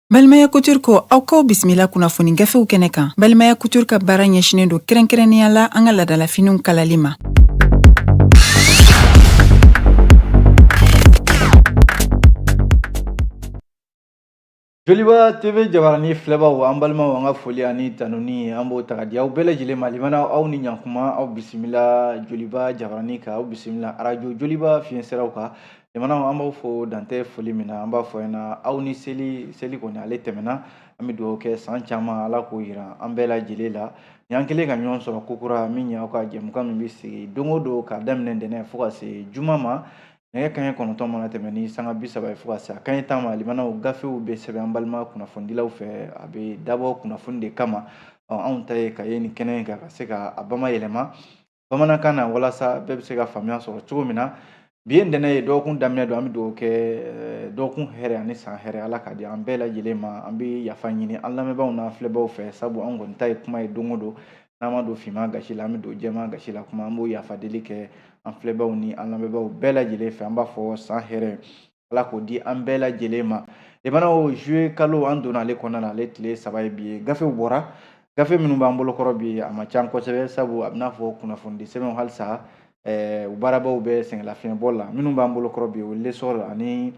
Balimaya Couture ko aw kaw bisimila kunnafoni gafew kɛnɛ kan. Balimaya Couture ka baara ɲɛsinen don kɛrɛnkɛrɛnnenya la an ka ladalafiniw kalali ma. Joliba TV jabarani filɛbaw an balimaw an ka foli ani tanuni an b'o ta ka di aw bɛɛ lajɛlen ma limana aw ni ɲankuma aw bisimila Joliba jabarani kan aw bisimila arajo Joliba fiɲɛ siraw kan limana an b'aw fo dantɛ foli min na an b'a fɔ ɲɛna aw ni seli kɔni ale tɛmɛna an bɛ dugawu kɛ san caman ala k'o yira an bɛɛ lajɛlen la ni an kɛlen ka ɲɔgɔn sɔrɔ kokura min ye aw ka jɛmukan min bɛ sigi don o don k'a daminɛ ntɛnɛn fo ka se juma ma nɛgɛ kanɲɛ 9 mana tɛmɛ ni sanga 30 ye fo ka se a kanɲɛ 10 ma limanaw gafew bɛ sɛbɛn an balima kunnafonidilaw fɛ a bɛ dabɔ kunnafoni de kama anw ta ye ka ye nin kɛnɛ in kan ka se ka a bamayɛlɛma bamanankan na walasa bɛɛ bɛ se ka faamuya sɔrɔ cogo min na bi ye ntɛnɛn ye dɔgɔkun daminɛ don an bɛ dugawu kɛ dɔgɔkun hɛrɛ ani san hɛrɛ ala ka di an bɛɛ lajɛlen ma an bɛ yafa ɲini an lamɛnbaaw n'an filɛbaaw fɛ sabu an kɔni ta ye kuma ye don o don n'an ma don finman gasi la an bɛ don jɛman gasi la kuma an b'o yafa deli kɛ an filɛbaaw ni an lamɛnbaaw bɛɛ lajɛlen fɛ an b'a fɔ san hɛrɛ ala k'o di an bɛɛ lajɛlen ma limanaw juwe kalo an donna ale kɔnɔna na ale tile 3 ye bi ye gafew bɔra gafe minnu b'an bolokɔrɔ bi a ma ca kosɛbɛ sabu a bɛna fɔ kunnafonidi sɛbɛnw halisa u baarabaw bɛ sɛngɛlafiɲɛbɔ la minnu b'an bolokɔrɔ bi o lesor ani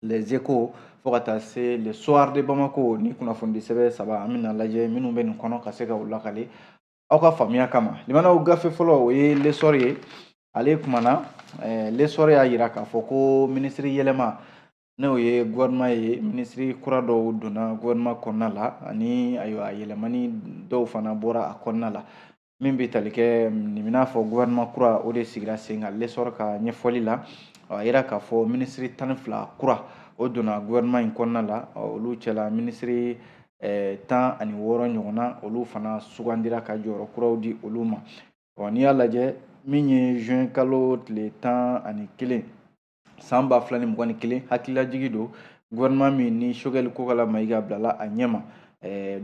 les échos fo ka taa se le soir de Bamako ni kunnafonidi sɛbɛn 3 an bɛna lajɛ minnu bɛ nin kɔnɔ ka se ka u lakale aw ka faamuya kama limanaw gafe fɔlɔ o ye lesor ye ale kumana lesor y'a yira k'a fɔ ko minisiri yɛlɛma n'o ye gouvernement ye minisiri kura dɔw donna gouvernement kɔnɔna la ani ayiwa yɛlɛmani dɔw fana bɔra a kɔnɔna la min bɛ tali kɛ nin bɛna fɔ gouvernement kura o de sigira sen kan lesor ka ɲɛfɔli la a yira k'a fɔ minisiri 12 kura o donna gouvernement in kɔnɔna la olu cɛla minisiri 16 ɲɔgɔnna olu fana sugandira ka jɔyɔrɔ kuraw di olu ma n'i y'a lajɛ min ye juin kalo tile 11 san 2021 hakililajigi don gouvernement min ni Choguel Kokala Mayiga bilala a ɲɛma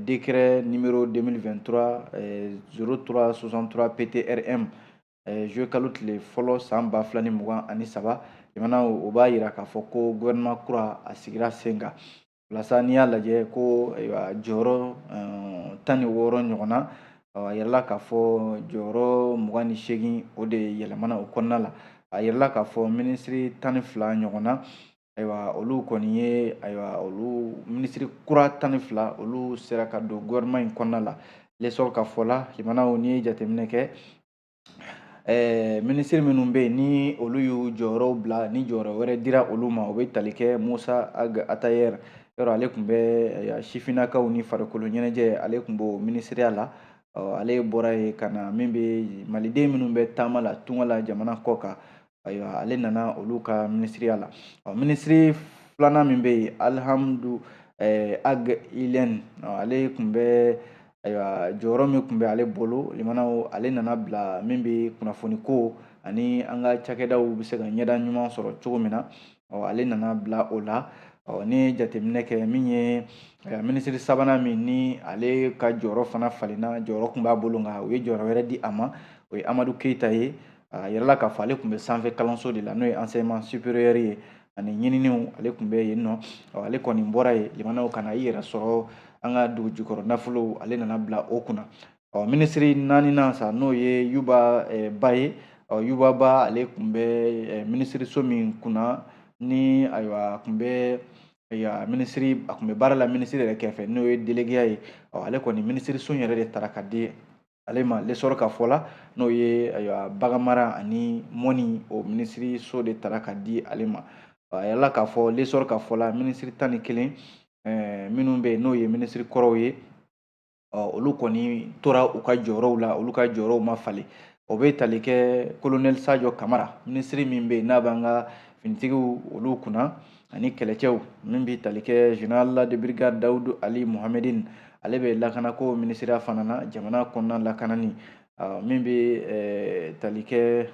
décret numéro 2023 0363 PTRM juin kalo tile fɔlɔ san 2023 limanaw o b'a yira k'a fɔ ko gouvernement kura a sigira sen kan walasa n'i y'a lajɛ ko jɔyɔrɔ 16 ɲɔgɔnna a yirala k'a fɔ jɔyɔrɔ 28 o de yɛlɛmana o kɔnɔna la a yirala k'a fɔ minisiri 12 ɲɔgɔnna ayiwa olu kɔni ye ayiwa olu minisiri kura 12 olu sera ka don gouvernement in kɔnɔna la lesor ka fɔ la limanaw n'i ye jateminɛ kɛ minisiri minnu bɛ yen ni olu y'u jɔyɔrɔw bila ni jɔyɔrɔ wɛrɛ dira olu ma o bɛ tali kɛ Musa Atayer yɔrɔ ale tun bɛ sifinnakaw ni farikolo ɲɛnajɛ ale tun b'o minisiriya la ale bɔra yen ka na min bɛ maliden minnu bɛ taama la tunga la jamana kɔ kan ayiwa ale nana olu ka minisiriya la minisiri filanan min bɛ yen Alhamdu Ag Ilen ale tun bɛ ayiwa jɔyɔrɔ min tun bɛ ale bolo limanaw ale nana bila min bɛ kunnafoni ko ani an ka cakɛdaw bɛ se ka ɲɛda ɲuman sɔrɔ cogo min na ale nana bila o la ni jateminɛ kɛ min ye minisiri sabanan min ni ale ka jɔyɔrɔ fana falenna jɔyɔrɔ tun b'a bolo nka u ye jɔyɔrɔ wɛrɛ di a ma o ye Amadu Keyita ye a yirala k'a fɔ ale tun bɛ sanfɛ kalanso de la n'o ye enseignement supérieur ye ani ɲininiw ale tun bɛ yen nɔ ale kɔni bɔra yen limanaw kana i yɛrɛ sɔrɔ an ka dugu jukɔrɔ nafolo ale nana bila o kunna minisiri naaninan sa n'o ye Yuba Ba ye Yuba Ba ale tun bɛ minisiri so min kunna ni ayiwa tun bɛ minisiri a tun bɛ baara la minisiri yɛrɛ kɛrɛfɛ n'o ye délégué ye ale kɔni minisiri so yɛrɛ de taara ka di ale ma lesor ka fɔ la n'o ye ayiwa baganmara ani mɔni o minisiri so de taara ka di ale ma a yɛrɛla k'a fɔ lesor ka fɔ la minisiri 11 minnu bɛ yen n'o ye minisiri kɔrɔw ye olu kɔni tora u ka jɔyɔrɔw la olu ka jɔyɔrɔw ma falen o bɛ tali kɛ colonel Sajo Kamara minisiri min bɛ yen n'a b'an ka finitigiw olu kunna ani kɛlɛcɛw min bɛ tali kɛ général de brigade Dawudu Ali Muhamedin ale bɛ lakanako minisiriya fana na jamana kɔnɔna lakanani min bɛ tali kɛ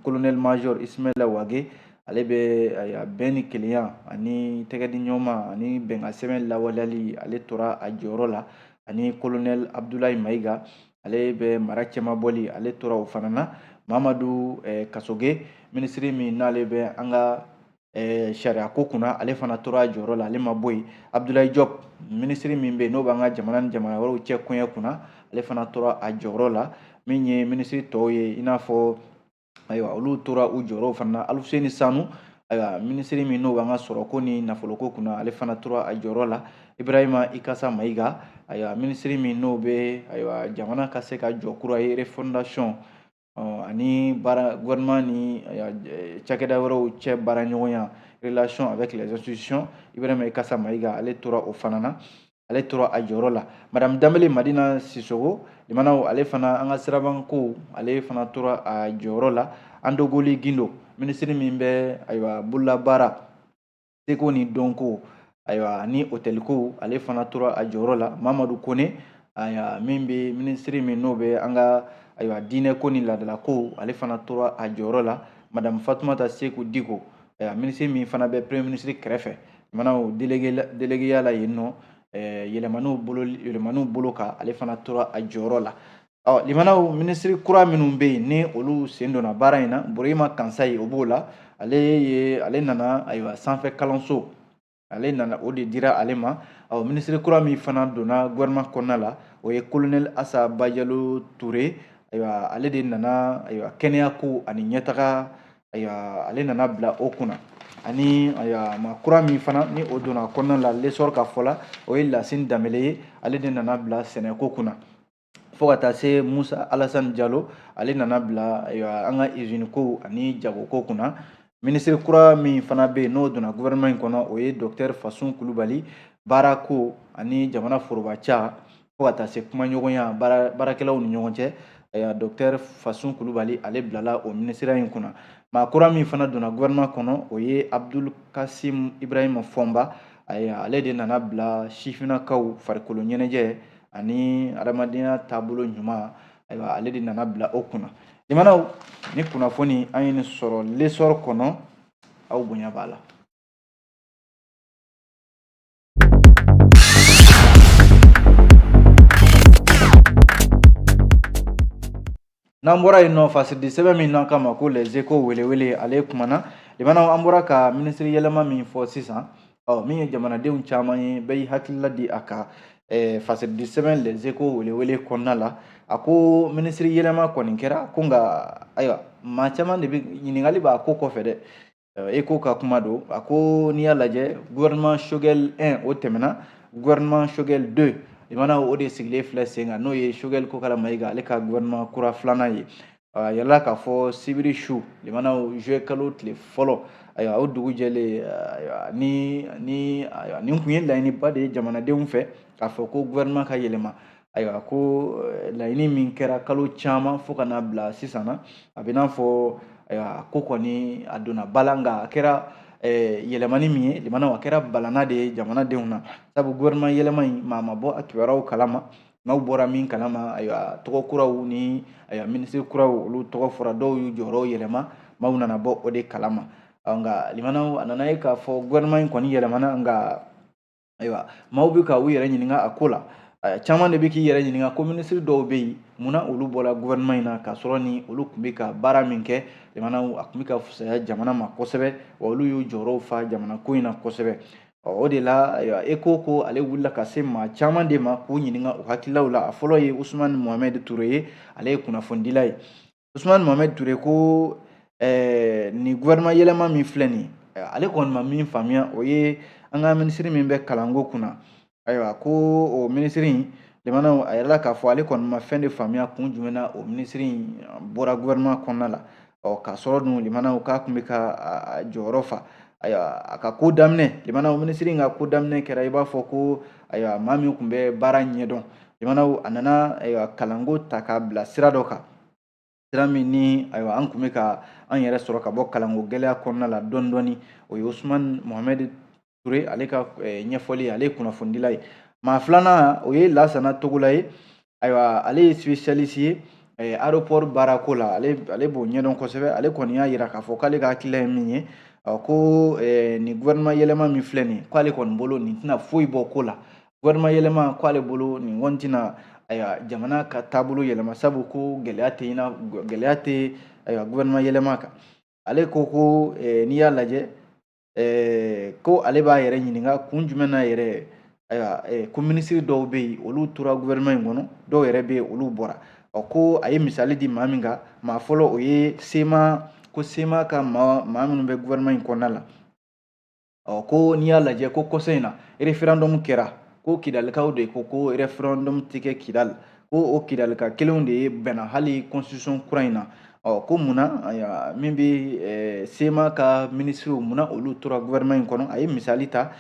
colonel major Ismaila Wage ale bɛ bɛn ni kelenya ani tɛgɛdi ɲɔgɔnma ani bɛnkan sɛbɛn lawaleyali ale tora a jɔyɔrɔ la ani colonel Abdulayi Mayiga ale bɛ mara cɛman bɔli ale tora o fana na Mamadu Kasoge minisiri min n'ale bɛ an ka sariya ko kunna ale fana tora a jɔyɔrɔ la ale ma bɔ yen. Abdoulaye Diop minisiri min bɛ yen n'o b'an ka jamana ni jamana wɛrɛw cɛ koɲɛ kunna ale fana tora a jɔyɔrɔ la min ye minisiri tɔw ye i n'a fɔ ayiwa olu tora u jɔyɔrɔw fana na. Alfuseni Sanu ayiwa minisiri min n'o b'an ka sɔrɔko ni nafoloko kunna ale fana tora a jɔyɔrɔ la. Ibrahima Ikasa Mayiga ayiwa minisiri min n'o bɛ ayiwa jamana ka se ka jɔ kura ye refondation ani gouvernement ni cakɛda wɛrɛw cɛ baara ɲɔgɔnya relation avec les institutions. Ibrahima Ikasa Mayiga ale tora o fana na ale tora a jɔyɔrɔ la. Madame Dambele Madina Sisoko limanaw ale fana an ka sirabanko ale fana tora a jɔyɔrɔ la. Andogoli Gindo minisiri min bɛ ayiwa bololabaara seko ni dɔnko ayiwa ni hôtelko ale fana tora a jɔyɔrɔ la. Mamadu Kone ayiwa min bɛ minisiri min n'o bɛ an ka ayiwa diinɛko ni laadalako ale fana tora a jɔyɔrɔ la. Madame Fatumata Seku Diko ayiwa minisiri min fana bɛ premier ministre kɛrɛfɛ limanaw délégué la yen nɔ yɛlɛmaniw bolo kan ale fana tora a jɔyɔrɔ la. Limanaw minisiri kura minnu bɛ yen ni olu sen donna baara in na Burema Kansayi o b'o la ale nana ayiwa sanfɛ kalanso ale nana o de dira ale ma. Minisiri kura min fana donna gouvernement kɔnɔna la o ye colonel Assa Bajalo Touré ayiwa ale de nana ayiwa kɛnɛyako ani ɲɛtaga ayiwa ale nana bila o kunna ani ayiwa maa kura min fana ni o donna kɔnɔna la l'essor ka fɔ la o ye Lasine Dambele ye ale de nana bila sɛnɛko kunna fo ka taa se Musa Alassane Diallo ale nana bila ayiwa an ka usine ko ani jagoko kunna. Minisiri kura min fana bɛ yen n'o donna gouvernement in kɔnɔ o ye Docteur Fasun Kulubali baarako ani jamana forobaca fo ka taa se kumaɲɔgɔnya baarakɛlaw ni ɲɔgɔn cɛ ayiwa Docteur Fasun Kulubali ale bilala o minisiriya in kunna. Maa kura min fana donna gouvernement kɔnɔ o ye Abdul Kasim Ibrahima Fɔnba ayiwa ale de nana bila sifinnakaw farikolo ɲɛnajɛ ani adamadenya taabolo ɲuman ayiwa ale de nana bila o kunna. Limanaw ni kunnafoni an ye nin sɔrɔ l'essor kɔnɔ aw bonya b'a la. N'an bɔra yen nɔ fasidi sɛbɛn min n'an kama ko les échos welewele ale kumana limanaw an bɔra ka minisiri yɛlɛma min fɔ sisan min ye jamanadenw caman ye bɛɛ y'i hakilila di a kan fasidi sɛbɛn les échos welewele kɔnɔna la a ko minisiri yɛlɛma kɔni kɛra ko nka ayiwa maa caman de bɛ ɲininkali b'a ko kɔfɛ dɛ écho ka kuma don a ko n'i y'a lajɛ gouvernement Choguel 1 o tɛmɛna gouvernement Choguel 2 limanaw o de sigilen filɛ sen kan n'o ye Choguel Kokala Mayiga ale ka gouvernement kura filanan ye yala k'a fɔ sibiri su limanaw juillet kalo tile fɔlɔ ayiwa o dugu jɛlen nin kun ye laɲiniba de ye jamanadenw fɛ k'a fɔ ko gouvernement ka yɛlɛma ayiwa ko laɲini min kɛra kalo caman fo ka n'a bila sisan na a bɛ n'a fɔ ayiwa ko kɔni a donna ba la nka a kɛra yɛlɛmani min ye limanaw a kɛra balana de ye jamanadenw na sabu gouvernement yɛlɛma in maa ma bɔ a kibaruyaw kalama n'aw bɔra min kalama ayiwa tɔgɔ kuraw ni ayiwa minisiri kuraw olu tɔgɔ fɔra dɔw y'u jɔyɔrɔw yɛlɛma maaw nana bɔ o de kalama nka limanaw a nana ye k'a fɔ gouvernement in kɔni yɛlɛmana nka ayiwa maaw bɛ ka u yɛrɛ ɲininka a ko la caman de bɛ k'i yɛrɛ ɲininka ko minisiri dɔw bɛ yen munna olu bɔra gouvernement in na k'a sɔrɔ ni olu tun bɛ ka baara min kɛ limanaw a tun bɛ ka fisaya jamana ma kosɛbɛ wa olu y'u jɔyɔrɔw fa jamana ko in na kosɛbɛ o de la ECHO ko ale wulila ka se maa caman de ma k'u ɲininka u hakililaw la a fɔlɔ ye Usumani Mohamɛd Ture ye ale ye kunnafonidila ye Usumani Mohamɛd Ture ko ni gouvernement yɛlɛma min filɛ nin ale kɔni ma min faamuya o ye an ka minisiri min bɛ kalanko kunna ayiwa ko o minisiri in limanaw a yɛrɛla k'a fɔ ale kɔni ma fɛn de faamuya kun jumɛn na o minisiri in bɔra gouvernement kɔnɔna la k'a sɔrɔ dun limanaw k'a tun bɛ ka jɔyɔrɔ fa ayiwa a ka ko daminɛ limanaw minisiri in ka ko daminɛ kɛra i b'a fɔ ko ayiwa maa min tun bɛ baara ɲɛdɔn limanaw a nana ayiwa kalanko ta k'a bila sira dɔ kan sira min ni ayiwa an tun bɛ ka an yɛrɛ sɔrɔ ka bɔ kalanko gɛlɛya kɔnɔna la dɔɔni dɔɔni o ye Usumani Mohamɛd Ture ale ka ɲɛfɔli ale ye kunnafonidila ye maa filanan o ye Lasana Togola ye ayiwa ale ye spécialiste ye aéroport baarako la ale b'o ɲɛdɔn kosɛbɛ ale kɔni y'a yira k'a fɔ k'ale ka hakilila ye min ye ko ni gouvernement yɛlɛma min filɛ nin k'ale kɔni bolo nin tɛna foyi bɔ ko la gouvernement yɛlɛma k'ale bolo nin kɔni tɛna ayiwa jamana ka taabolo yɛlɛma sabu ko gɛlɛya tɛ ayiwa gouvernement yɛlɛma kan ale ko n'i y'a lajɛ ko ale b'a yɛrɛ ɲininka kun jumɛn na yɛrɛ ayiwa ko minisiri dɔw bɛ yen olu tora gouvernement in kɔnɔ dɔw yɛrɛ bɛ yen olu bɔra ko a ye misali di maa min kan maa fɔlɔ o ye sema ka maa minnu bɛ gouvernement in kɔnɔna la ko n'i y'a lajɛ ko kɔsɔ in na référendum kɛra ko kidalikaw de ko référendum tɛ kɛ Kidali ko o kidalika kelenw de ye bɛnna hali constitution kura in na ko munna min bɛ sema ka ministres munna olu tora gouvernement in kɔnɔ a ye misali ta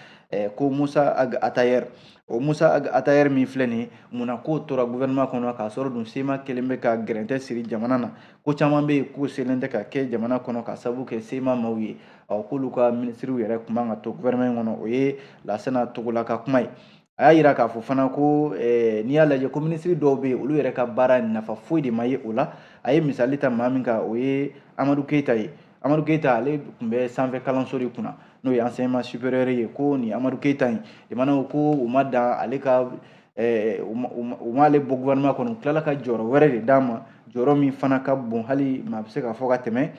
ko Musa Ag Atayer o Musa Ag Atayer min filɛ nin ye munna k'o tora gouvernement kɔnɔ k'a sɔrɔ dun sema kelen bɛ ka gɛrɛntɛ siri jamana na ko caman bɛ yen k'o selen tɛ ka kɛ jamana kɔnɔ ka sababu kɛ sema maaw ye k'olu ka ministres yɛrɛ kun man ka to gouvernement in kɔnɔ o ye Lasana Togola ka kuma ye a y'a yira k'a fɔ fana ko n'i y'a lajɛ ko minisiri dɔw bɛ yen olu yɛrɛ ka baara nafa foyi de ma ye o la a ye misali ta maa min kan o ye Amadu Keyita ye Amadu Keyita ale tun bɛ sanfɛ kalanso de kunna n'o ye enseignement supérieur ye ko nin Amadu Keyita in jamanaw ko u ma dan ale ka u m'ale bɔ gouvernement kɔnɔ u tilala ka jɔyɔrɔ wɛrɛ de d'a ma jɔyɔrɔ min fana ka bon hali maa bɛ se k'a fɔ ka tɛmɛ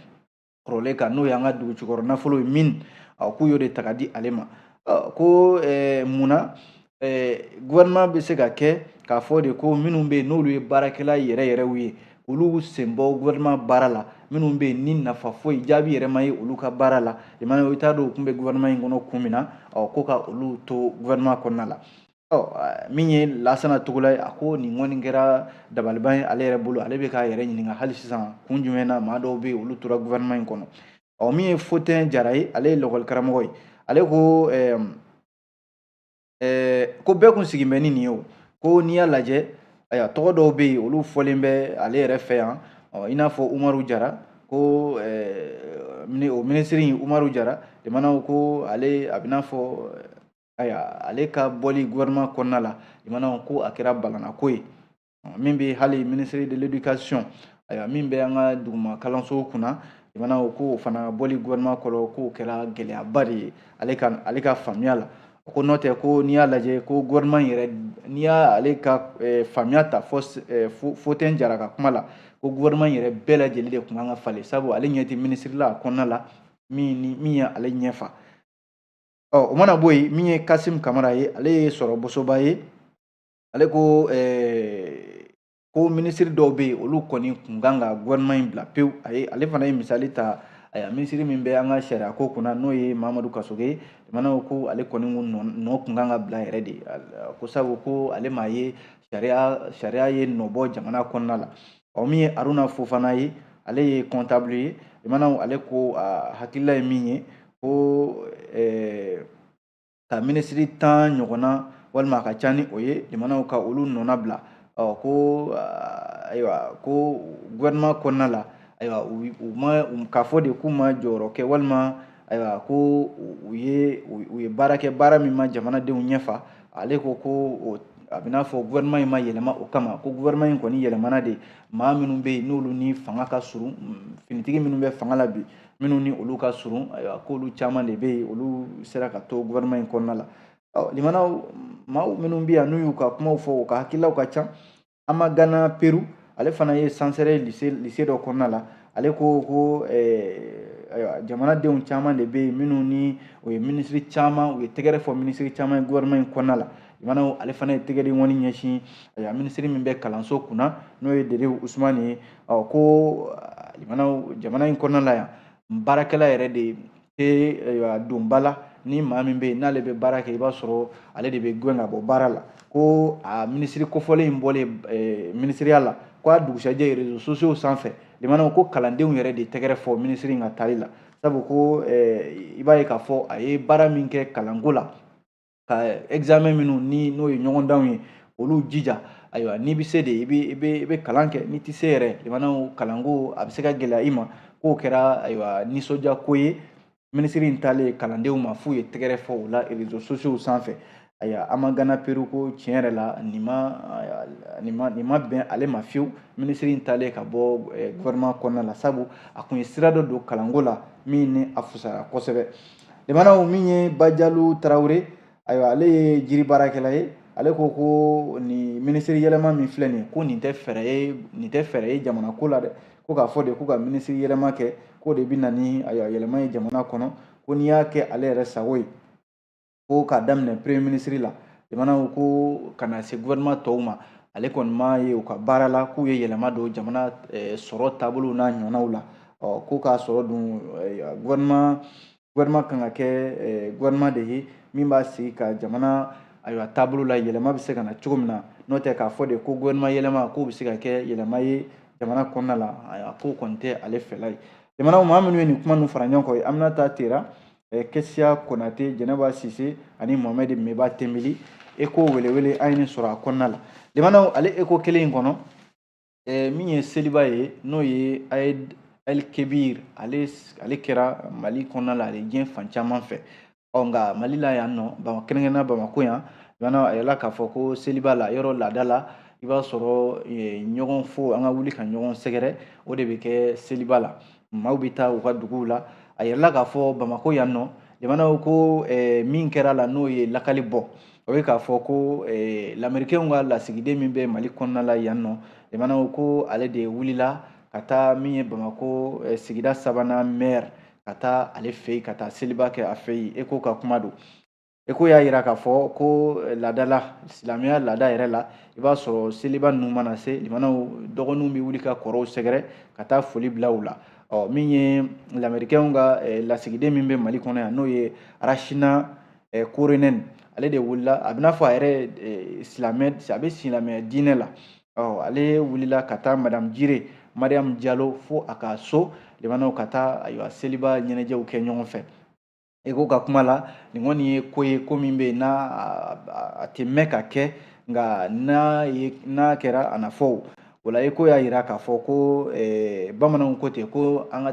kɔrɔlen kan n'o y'an ka dugu jukɔrɔ nafolo ye min k'u y'o de ta ka di ale ma ko munna gouvernement bɛ se ka kɛ k'a fɔ de ko minnu bɛ yen n'olu ye baarakɛla yɛrɛ yɛrɛw ye olu sen bɔ gouvernement baara la minnu bɛ yen ni nafa foyi jaabi yɛrɛ ma ye olu ka baara la jamana i t'a dɔn u tun bɛ gouvernement in kɔnɔ kun min na ko ka olu to gouvernement kɔnɔna la min ye Lasana Togola ye a ko nin kɔni kɛra dabaliban ye ale yɛrɛ bolo ale bɛ k'a yɛrɛ ɲininka hali sisan kun jumɛn na maa dɔw bɛ yen olu tora gouvernement in kɔnɔ min ye Foten Jara ye ale ye lakɔli karamɔgɔ ye ale ko ko bɛɛ kun sigin bɛ ni nin ye o ko n'i y'a lajɛ tɔgɔ dɔw bɛ yen olu fɔlen bɛ ale yɛrɛ fɛ yan i n'a fɔ Umaru Jara ko o minisiri in Umaru Jara jamanaw ko ale a bɛ n'a fɔ ale ka bɔli gouvernement kɔnɔna la jamanaw ko a kɛra balanako ye min bɛ hali ministre de l'éducation min bɛ an ka duguma kalanso kunna jamanaw ko fana bɔli gouvernement kɔnɔ k'o kɛra gɛlɛyaba de ye ale ka faamuya la ko n'o tɛ ko n'i y'a lajɛ ko gouvernement yɛrɛ n'i y'ale ka faamuya ta Foten Jara ka kuma la ko gouvernement yɛrɛ bɛɛ lajɛlen de tun kan ka falen sabu ale ɲɛ tɛ ministre la a kɔnɔna la min ye ale ɲɛfa o mana bɔ yen min ye Kasim Kamara ye ale ye sɔrɔ bosoba ye ale ko ko ministre dɔw bɛ yen olu kɔni kun kan ka gouvernement in bila pewu ale fana ye misali ta minisiri min bɛ an ka sariya ko kunna n'o ye Mamadu Kasoge jamanaw ko ale kɔni nɔ kun kan ka bila yɛrɛ de ko sabu ko ale maa ye sariya ye nɔ bɔ jamana kɔnɔna la min ye Aruna Fofana ye ale ye comptable ye jamanaw ale ko hakilila ye min ye ko ka minisiri 10 ɲɔgɔnna walima a ka ca ni o ye jamanaw ka olu nɔna bila ko ayiwa ko gouvernement kɔnɔna la ayiwa u ma k'a fɔ de k'u ma jɔyɔrɔ kɛ walima ayiwa ko u ye baara kɛ baara min ma jamanadenw ɲɛfa ale ko a bɛ n'a fɔ gouvernement in ma yɛlɛma o kama ko gouvernement in kɔni yɛlɛmana de maa minnu bɛ yen n'olu ni fanga ka surun finitigi minnu bɛ fanga la bi minnu ni olu ka surun ayiwa k'olu caman de bɛ yen olu sera ka to gouvernement in kɔnɔna la limanaw maaw minnu bɛ yan n'u y'u ka kumaw fɔ u ka hakililaw ka ca Amagana Peru ale fana ye Sansɛrɛ lycée dɔ kɔnɔna la ale ko jamanadenw caman de bɛ yen minnu ni o ye minisiri caman u ye tɛgɛrɛ fɔ minisiri caman ye gouvernement in kɔnɔna la jamanaw ale fana ye tɛgɛrɛ ŋɔni ɲɛsin minisiri min bɛ kalanso kunna n'o ye Dede Usumani ye ko jamana in kɔnɔna la yan baarakɛla yɛrɛ de tɛ don ba la ni maa min bɛ yen n'ale bɛ baara kɛ i b'a sɔrɔ ale de bɛ gɛn ka bɔ baara la ko a minisiri kofɔlen in bɔlen minisiriya la ko a dugusɛjɛ réseaux sociaux sanfɛ jamanaw ko kalandenw yɛrɛ de tɛgɛrɛ fɔ minisiri in ka tali la sabu ko i b'a ye k'a fɔ a ye baara min kɛ kalanko la ka examen minnu n'o ye ɲɔgɔndanw ye olu jija ayiwa n'i bɛ se de i bɛ kalan kɛ n'i tɛ se yɛrɛ jamanaw kalanko a bɛ se ka gɛlɛya i ma k'o kɛra ayiwa nisɔndiya ko ye minisiri in taalen kalandenw ma f'u ye tɛgɛrɛ fɔ o la réseaux sociaux sanfɛ ayiwa Amagana Peru ko tiɲɛ yɛrɛ la nin ma bɛn ale ma fiyewu minisiri in taalen ka bɔ gouvernement kɔnɔna la sabu a kun ye sira dɔ don kalanko la min ni a fusara kosɛbɛ jamanaw min ye Bajalu Tarawele ayiwa ale ye jiri baarakɛla ye ale ko nin minisiri yɛlɛma min filɛ nin ye ko nin tɛ fɛɛrɛ ye jamana ko la dɛ ko k'a fɔ de ko ka minisiri yɛlɛma kɛ k'o de bɛ na ni yɛlɛma ye jamana kɔnɔ ko n'i y'a kɛ ale yɛrɛ sago ye ko k'a daminɛ premier ministre la jamana ko kana se gouvernement tɔw ma ale kɔni ma ye u ka baara la k'u ye yɛlɛma don jamana sɔrɔ taabolo n'a ɲɔgɔnnaw la ko k'a sɔrɔ dun gouvernement kan ka kɛ gouvernement de ye min b'a sigi ka jamana ayiwa taabolo la yɛlɛma bɛ se ka na cogo min na n'o tɛ k'a fɔ de ko gouvernement yɛlɛma k'o bɛ se ka kɛ yɛlɛma ye jamana kɔnɔna la ayiwa k'o kɔni tɛ ale fɛla ye jamana maa minnu ye nin kuma ninnu fara ɲɔgɔn kan Aminata Tera Kesiya Konate Jɛnɛba Sise ani Mohamed Meba Tembeli ECHO welewele an ye nin sɔrɔ a kɔnɔna la jamana ale ECHO kelen in kɔnɔ min ye seliba ye n'o ye Aïd El Kebir ale kɛra Mali kɔnɔna la ale diɲɛ fan caman fɛ nka Mali la yan nɔ kɛrɛnkɛrɛnnenya Bamako yan jamana a yɛlɛla k'a fɔ ko seliba la yɔrɔ laada la i b'a sɔrɔ ɲɔgɔn fo an ka wuli ka ɲɔgɔn sɛgɛrɛ o de bɛ kɛ seliba la maaw bɛ taa u ka duguw la a yɛlɛla k'a fɔ Bamako yan nɔ jamana ko min kɛra la n'o ye lakali bɔ o ye k'a fɔ ko lamɛrikɛnw ka lasigiden min bɛ Mali kɔnɔna la yan nɔ jamana ko ale de wulila ka taa min ye Bamako sigida 3nan maire ka taa ale fɛ yen ka taa seliba kɛ a fɛ yen ECHO ka kuma don ECHO y'a jira k'a fɔ ko laada la silamɛya laada yɛrɛ la i b'a sɔrɔ seliba ninnu mana se jamanaw dɔgɔninw bɛ wuli ka kɔrɔw sɛgɛrɛ ka taa foli bila u la min ye lamɛrikɛnw ka lasigiden min bɛ Mali kɔnɔ yan n'o ye Arachina Koronel ale de wulila a bɛ n'a fɔ a yɛrɛ a bɛ silamɛ diinɛ la ale wulila ka taa Madame Jire Mariam Diallo fo a ka so jamanaw ka taa ayiwa seliba ɲɛnajɛw kɛ ɲɔgɔn fɛ ECHO ka kuma la nin kɔni ye ko ye ko min bɛ yen n'a tɛ mɛn ka kɛ nka n'a kɛra a na fɔ o la ECHO y'a jira k'a fɔ ko bamananw ko ten ko an ka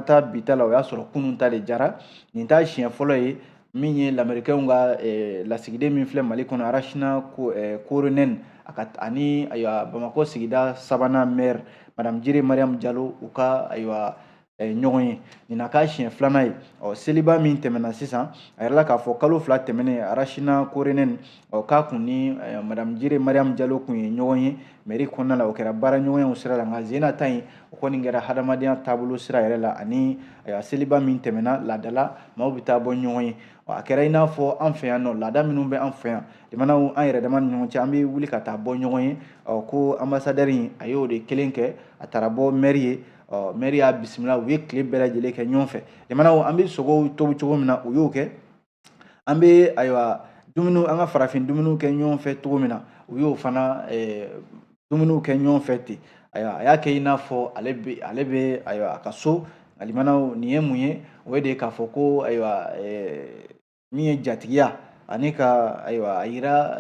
taa bita la o y'a sɔrɔ kunun ta de jara nin t'a siɲɛ fɔlɔ ye min ye lamɛrikɛnw ka lasigiden min filɛ Mali kɔnɔ Arachina Koronel ani ayiwa Bamako sigida 3nan maire Madame Jire Mariam Diallo u ka ayiwa ɲɔgɔn ye nin na k'a siɲɛ 2nan ye seliba min tɛmɛna sisan a yɛrɛla k'a fɔ kalo 2 tɛmɛnen Arachina Koronel k'a kun ni Madame Jire Mariam Diallo kun ye ɲɔgɔn ye mairie kɔnɔna la o kɛra baara ɲɔgɔnyew sira la nka zena ta in o kɔni kɛra hadamadenya taabolo sira yɛrɛ la ani seliba min tɛmɛna laadala maaw bɛ taa bɔ ɲɔgɔn ye a kɛra i n'a fɔ an fɛ yan nɔ laada minnu bɛ an fɛ yan jamanaw an yɛrɛ dama ni ɲɔgɔn cɛ an bɛ wuli ka taa bɔ ɲɔgɔn ye ko ambassadeur in a y'o de kelen kɛ a taara bɔ maire ye maire y'a bisimila u ye tile bɛɛ lajɛlen kɛ ɲɔgɔn fɛ jamanaw an bɛ sogow tobi cogo min na u y'o kɛ an bɛ ayiwa dumuni an ka farafin dumuniw kɛ ɲɔgɔn fɛ cogo min na u y'o fana dumuniw kɛ ɲɔgɔn fɛ ten ayiwa a y'a kɛ i n'a fɔ ale bɛ ayiwa a ka so alimanaw nin ye mun ye o ye de k'a fɔ ko ayiwa min ye jatigiya ani ka ayiwa a yira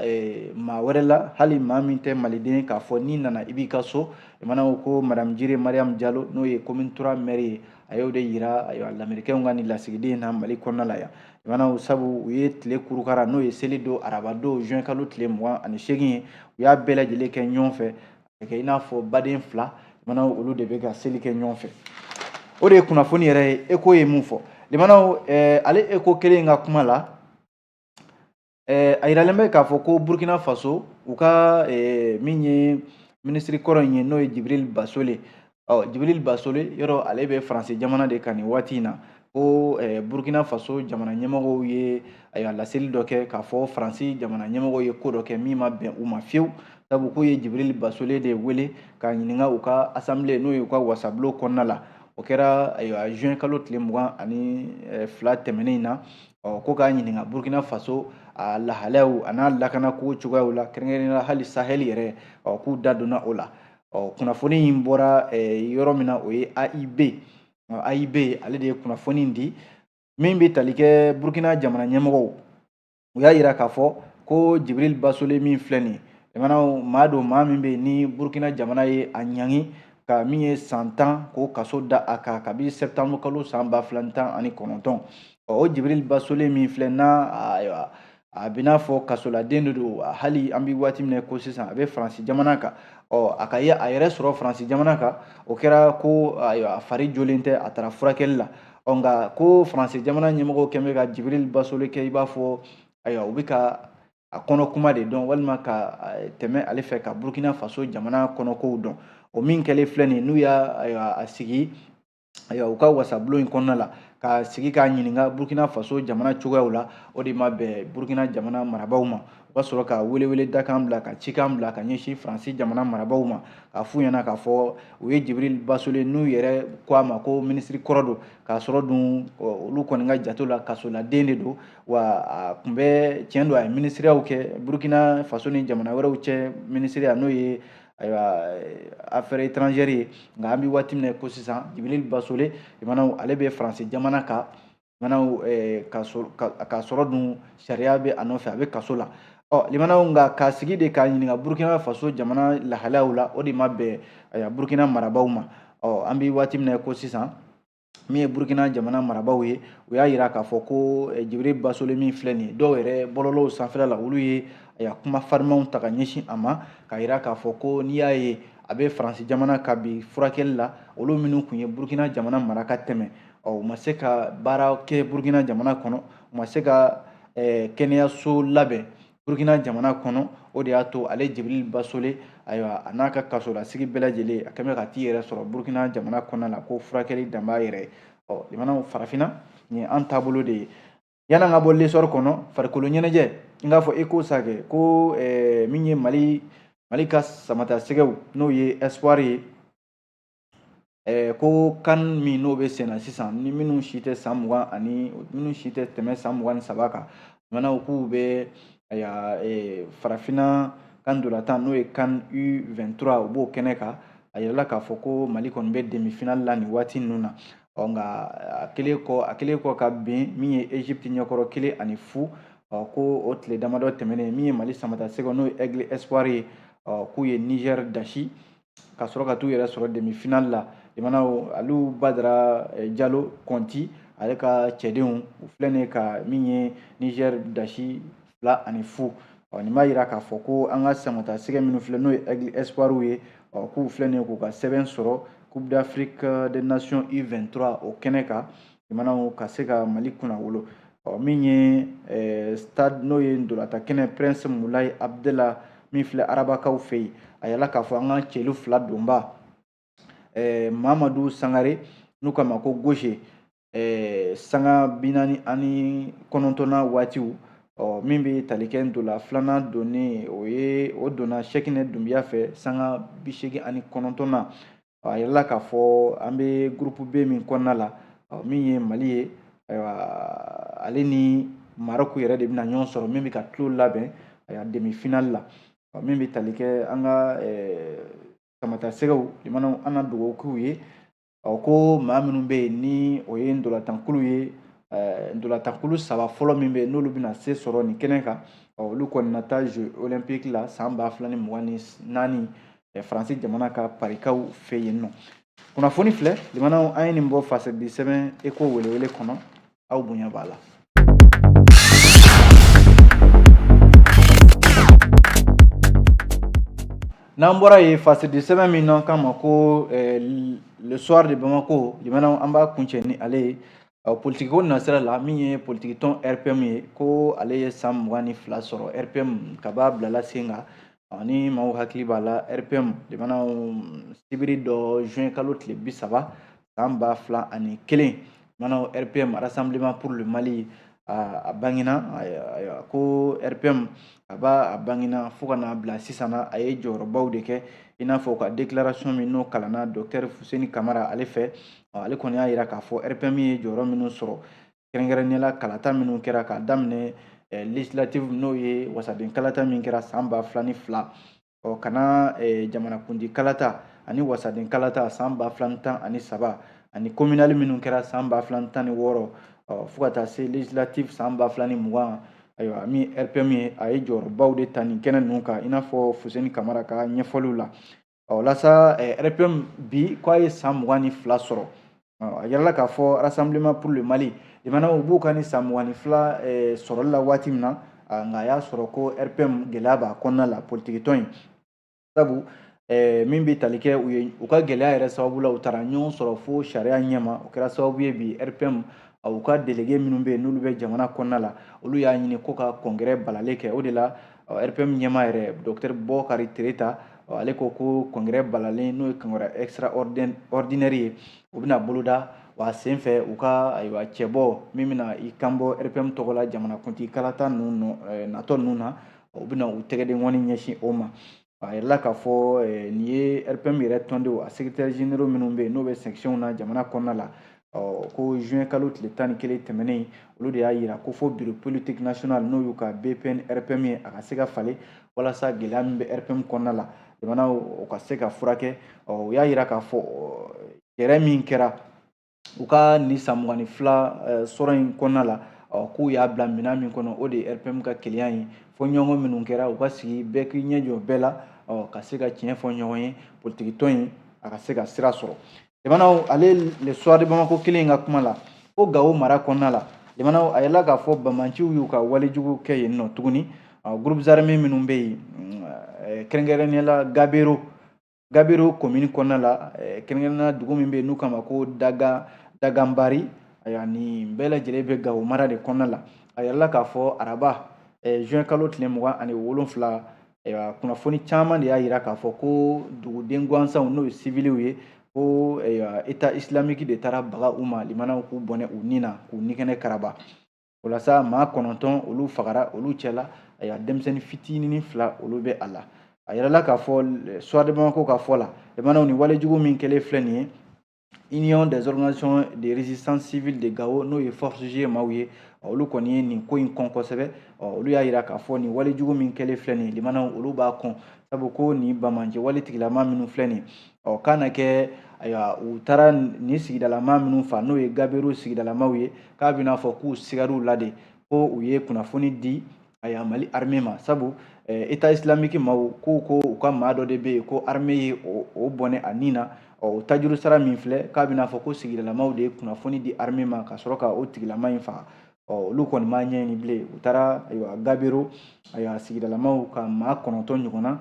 maa wɛrɛ la hali maa min tɛ maliden k'a fɔ n'i nana i b'i ka so jamanaw ko Madame Jire Mariam Diallo n'o ye commune 3 maire ye a y'o de yira ayiwa lamɛrikɛnw ka nin lasigiden na Mali kɔnɔna la yan jamanaw sabu u ye tile kurukara n'o ye seli don araba don juin kalo tile 28 ye u y'a bɛɛ lajɛlen kɛ ɲɔgɔn fɛ a kɛ i n'a fɔ baden 2 jamanaw olu de bɛ ka seli kɛ ɲɔgɔn fɛ o de ye kunnafoni yɛrɛ ye ECHO ye mun fɔ jamanaw ale ECHO kelen ka kuma la a yiralen bɛ k'a fɔ ko Burkina Faso u ka min ye ministre kɔrɔ in ye n'o ye Jibril Basole Jibril Basole yɔrɔ ale bɛ Faransi jamana de kan nin waati in na ko Burkina Faso jamana ɲɛmɔgɔw ye ayiwa laseli dɔ kɛ k'a fɔ Faransi jamana ɲɛmɔgɔw ye ko dɔ kɛ min ma bɛn u ma fiyewu sabu k'u ye Jibril Basole de wele k'a ɲininka u ka assemblée n'o ye u ka wasabulon kɔnɔna la o kɛra ayiwa juin kalo tile 22 tɛmɛnen in na ko k'a ɲininka Burkina Faso a lahalayaw a n'a lakanako cogoyaw la kɛrɛnkɛrɛnnenya hali Sahel yɛrɛ k'u da donna o la kunnafoni in bɔra yɔrɔ min na o ye AIB ale de ye kunnafoni in di min bɛ tali kɛ Burkina jamana ɲɛmɔgɔw u y'a jira k'a fɔ ko Jibril Basole min filɛ nin ye jamanaw maa don maa min bɛ yen ni Burkina jamana ye a ɲangi ka min ye san 10 k'o kaso da a kan kabi septembre kalo san 2019 o Jibril Basole min filɛ n'a a bɛ n'a fɔ kasoladen de don hali an bɛ waati min na ko sisan a bɛ Faransi jamana kan a ka ye a yɛrɛ sɔrɔ Faransi jamana kan o kɛra ko a fari jolen tɛ a taara furakɛli la nka ko Faransi jamana ɲɛmɔgɔw kɛn bɛ ka Jibril Basole kɛ i b'a fɔ ayiwa u bɛ ka a kɔnɔ kuma de dɔn walima ka tɛmɛ ale fɛ ka Burkina Faso jamana kɔnɔkow dɔn o min kɛlen filɛ nin n'u y'a sigi ayiwa u ka wasabulon in kɔnɔna la ka sigi k'a ɲininka Burkina Faso jamana cogoyaw la o de ma bɛn Burkina jamana marabaaw ma u ka sɔrɔ ka welewele dakan bila ka cikan bila ka ɲɛsin Faransi jamana marabaaw ma k'a f'u ɲɛna k'a fɔ u ye Jibril Basole n'u yɛrɛ ko a ma ko minisiri kɔrɔ don k'a sɔrɔ dun olu kɔni ka jatew la kasoladen de don wa a tun bɛ tiɲɛ don a ye minisiriyaw kɛ Burkina Faso ni jamana wɛrɛw cɛ minisiriya n'o ye ayiwa affaire étrangère ye nka an bɛ waati min na ko sisan Jibril Basole limanaw ale bɛ Faransi jamana kan limanaw ka sɔrɔ dun sariya bɛ a nɔfɛ a bɛ kaso la limanaw nka k'a sigi de k'a ɲininka Burkina Faso jamana lahalayaw la o de ma bɛn Burkina marabaaw ma an bɛ waati min na ko sisan min ye Burkina jamana marabaaw ye u y'a yira k'a fɔ ko Jibril Basole min filɛ nin ye dɔw yɛrɛ bɔlɔlɔw sanfɛla la olu ye kuma farimanw ta ka ɲɛsin a ma k'a yira k'a fɔ ko n'i y'a ye a bɛ Faransi jamana ka bi furakɛli la olu minnu tun ye Burkina jamana mara ka tɛmɛ u ma se ka baara kɛ Burkina jamana kɔnɔ u ma se ka kɛnɛyaso labɛn Burkina jamana kɔnɔ o de y'a to ale Jibril Basole ayiwa a n'a ka kasolasigi bɛɛ lajɛlen a kɛn bɛ ka t'i yɛrɛ sɔrɔ Burkina jamana kɔnɔna la ko furakɛli dan b'a yɛrɛ ye limanaw farafinna nin ye an taabolo de ye yan'an ka bɔ l'histoire kɔnɔ farikolo ɲɛnajɛ n k'a fɔ Eco Sake ko min ye Mali ka samatasɛgɛw n'o ye Espoir ye ko CAN min n'o bɛ sen na sisan ni minnu si tɛ san 20 ani minnu si tɛ tɛmɛ san 23 kan limanaw k'u bɛ farafinna CAN ndolantan n'o ye CAN U23 u b'o kɛnɛ kan a yirala k'a fɔ ko Mali kɔni bɛ demi-finale la nin waati ninnu na nka a kɛlen kɔ ka bɛn min ye Egypte ɲɛkɔrɔ 1-0 ko o tile damadɔ tɛmɛnen min ye Mali samatasɛgɛw n'o ye Aigle Espoir ye k'u ye Niger dasi ka sɔrɔ ka t'u yɛrɛ sɔrɔ demi-finale la limanaw Aliou Badara Diallo Konti ale ka cɛdenw u filɛ nin ye ka min ye Niger dasi 2-0 nin b'a yira k'a fɔ ko an ka samatasɛgɛ minnu filɛ n'o ye Aigle Espoir ye k'u filɛ nin ye k'u ka sɛbɛn sɔrɔ Coupe d'Afrique des Nations U23 o kɛnɛ kan limanaw ka se ka Mali kunna wolo min ye stade n'o ye ndolata kɛnɛ Prince Moulay Abdallah min filɛ arabakaw fɛ yen a yala k'a fɔ an ka cɛlu fila donba Mamadou Sangare n'u k'a ma ko Gauche sanga 49 waatiw min bɛ tali kɛ ndola filanan donnen o donna Cheikhine Doumbia fɛ sanga 89 a yirala k'a fɔ an bɛ groupe B min kɔnɔna la min ye Mali ye ale ni Maroc yɛrɛ de bɛna ɲɔgɔn sɔrɔ min bɛ ka tulo labɛn demi-finale la min bɛ tali kɛ an ka samatasɛgɛw limanaw an na dugawu k'u ye ko maa minnu bɛ yen ni o ye ndolatankulu ye ndolatankulu 3 fɔlɔ min bɛ yen n'olu bɛna se sɔrɔ nin kɛnɛ kan olu kɔni na taa Jeux olympiques la san 2024 Faransi jamana ka parikaw fɛ yen nɔ kunnafoni filɛ limanaw an ye nin bɔ fasɛdi sɛbɛn Eco welewele kɔnɔ aw bonya b'a la. N'an bɔra yen fasɛdi sɛbɛn min n'an k'a ma ko le soir de Bamako limanaw an b'a kuncɛ ni ale ye politique ko nasira la min ye politique tɔn RPM ye ko ale ye san 22 sɔrɔ RPM ka b'a bilala sen kan ni maaw hakili b'a la RPM limanaw sibiri dɔ juin kalo tile 30 san 2001 limanaw RPM Rassemblement pour le Mali a bangina ko RPM a b'a bangina fo ka n'a bila sisan na a ye jɔyɔrɔbaw de kɛ i n'a fɔ ka déclaration min n'o kalanna docteur Fuseni Kamara ale fɛ ale kɔni y'a yira k'a fɔ RPM ye jɔyɔrɔ minnu sɔrɔ kɛrɛnkɛrɛnnenya la kalata minnu kɛra k'a daminɛ législative n'o ye wasaden kalata min kɛra san 2002 ka na jamanakundi kalata ani wasaden kalata san 2013 ani communal minnu kɛra san 2016 fo ka taa se législative san 2020 ayiwa min RPM ye a ye jɔyɔrɔbaw de ta nin kɛnɛ ninnu kan i n'a fɔ Fuseni Kamara ka ɲɛfɔliw la walasa RPM bi k'a ye san 22 sɔrɔ a yirala k'a fɔ Rassemblement pour le Mali limanaw u b'u ka ni san 22 sɔrɔli la waati min na nka a y'a sɔrɔ ko RPM gɛlɛya b'a kɔnɔna la politique tɔn in sabu min bɛ tali kɛ u ka gɛlɛya yɛrɛ sababu la u taara ɲɔgɔn sɔrɔ fo sariya ɲɛma o kɛra sababu ye bi RPM u ka délégué minnu bɛ yen n'olu bɛ jamana kɔnɔna la olu y'a ɲini ko ka congrès balalen kɛ o de la RPM ɲɛma yɛrɛ docteur Bokari Tereta ale ko congrès balalen n'o ye congrès extraordinaire ye u bɛna boloda wa sen fɛ u ka ayiwa cɛbɔ min bɛna i kanbɔ RPM tɔgɔ la jamanakuntigi kalata ninnu natɔ ninnu na u bɛna u tɛgɛden ŋɔni ɲɛsin o ma a yirala k'a fɔ nin ye RPM yɛrɛ tɔndenw a secrétaire généraux minnu bɛ yen n'o bɛ section na jamana kɔnɔna la ko juin kalo tile 11 tɛmɛnen olu de y'a yira ko fo bureau politique national n'o y'u ka BPN RPM ye a ka se ka falen walasa gɛlɛya min bɛ RPM kɔnɔna la jamana o ka se ka furakɛ u y'a yira k'a fɔ yɛrɛ min kɛra u ka nin san 22 sɔrɔ in kɔnɔna la k'u y'a bila minɛn min kɔnɔ o de ye RPM ka keleya ye fɔ ɲɔgɔn minnu kɛra u ka sigi bɛɛ k'i ɲɛ jɔ bɛɛ la ka se ka tiɲɛ fɔ ɲɔgɔn ye politique tɔn in a ka se ka sira sɔrɔ jamanaw ale le soir de Bamako kelen ka kuma la ko Gawo mara kɔnɔna la jamanaw a yɛlɛla k'a fɔ bamanciw y'u ka walejugu kɛ yen nɔ tuguni groupes armés minnu bɛ yen kɛrɛnkɛrɛnnenya la Gabiro commune kɔnɔna la kɛrɛnkɛrɛnnenya dugu min bɛ yen n'u k'a ma ko Daganbari ni bɛɛ lajɛlen bɛ Gawo mara de kɔnɔna la a yɛlɛla k'a fɔ araba juin kalo tile 27 kunnafoni caman de y'a yira k'a fɔ ko duguden gansanw n'o ye civiliw ye ko état islamique de taara baga u ma limanaw k'u bɔnɛ u ni na k'u nikɛnɛ karaba o la sa maa 9 olu fagara olu cɛla denmisɛnnin fitinin 2 olu bɛ a la a yirala k'a fɔ soir de Bamako ka fɔ la limanaw ni walejugu min kɛlen filɛ nin ye Union des organisations de résistance civile de Gao n'o ye force G maaw ye olu kɔni ye nin ko in kɔn kosɛbɛ olu y'a yira k'a fɔ nin walejugu min kɛlen filɛ nin ye limanaw olu b'a kɔn sabu ko nin bamanje wale tigilama minnu filɛ nin ye k'a na kɛ u taara nin sigidalama minnu fa n'o ye Gabiru sigidalamaw ye k'a bɛna fɔ k'u sigar'u la de ko u ye kunnafoni di Mali armée ma sabu état islamique maaw ko u ka maa dɔ de bɛ yen ko armée ye o bɔnɛ a nin na tajuru sara min filɛ k'a bɛna fɔ ko sigidalamaw de ye kunnafoni di armée ma ka sɔrɔ ka o tigilama in faga olu kɔni m'a ɲɛɲini bilen u taara Gabiru sigidalamaw ka maa 9 ɲɔgɔnna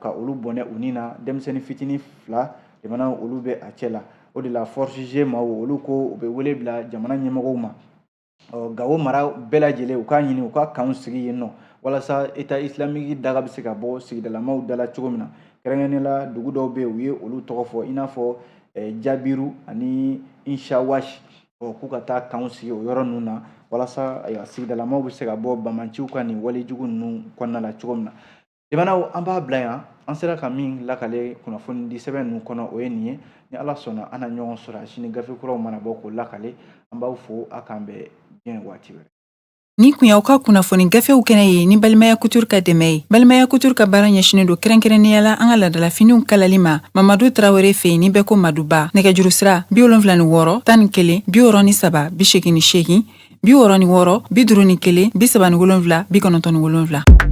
ka olu bɔnɛ u nin na denmisɛnnin fitinin 2 jamana olu bɛ a cɛ la o de la force G maaw olu ko u bɛ wele bila jamana ɲɛmɔgɔw ma Gawo mara bɛɛ lajɛlen u k'a ɲini u ka kanw sigi yen nɔ walasa état islamique daga bɛ se ka bɔ sigidalamaw dala cogo min na kɛrɛnkɛrɛnnenya la dugu dɔw bɛ yen u ye olu tɔgɔ fɔ i n'a fɔ Jabiru ani Inshawash k'u ka taa kanw sigi o yɔrɔ ninnu na walasa sigidalamaw bɛ se ka bɔ bamanciw ka nin walejugu ninnu kɔnɔna la cogo min na jamanaw an b'a bila yan an sera ka min lakale kunnafoni di sɛbɛn ninnu kɔnɔ o ye nin ye ni Ala sɔnna an na ɲɔgɔn sɔrɔ sini gafe kuraw mana bɔ k'o lakale an b'aw fo a k'an bɛn diɲɛ waati wɛrɛ. Ni kun y'aw ka kunnafoni gafew kɛnɛ ye ni Balimaya Couture ka dɛmɛ ye Balimaya Couture ka baara ɲɛsinen don kɛrɛnkɛrɛnnenya la an ka ladalafiniw kalali ma Mamadu Traoré fɛ yen ni bɛɛ ko Maduba nɛgɛjuru sira 76 11 63 88 66 66 51 37 97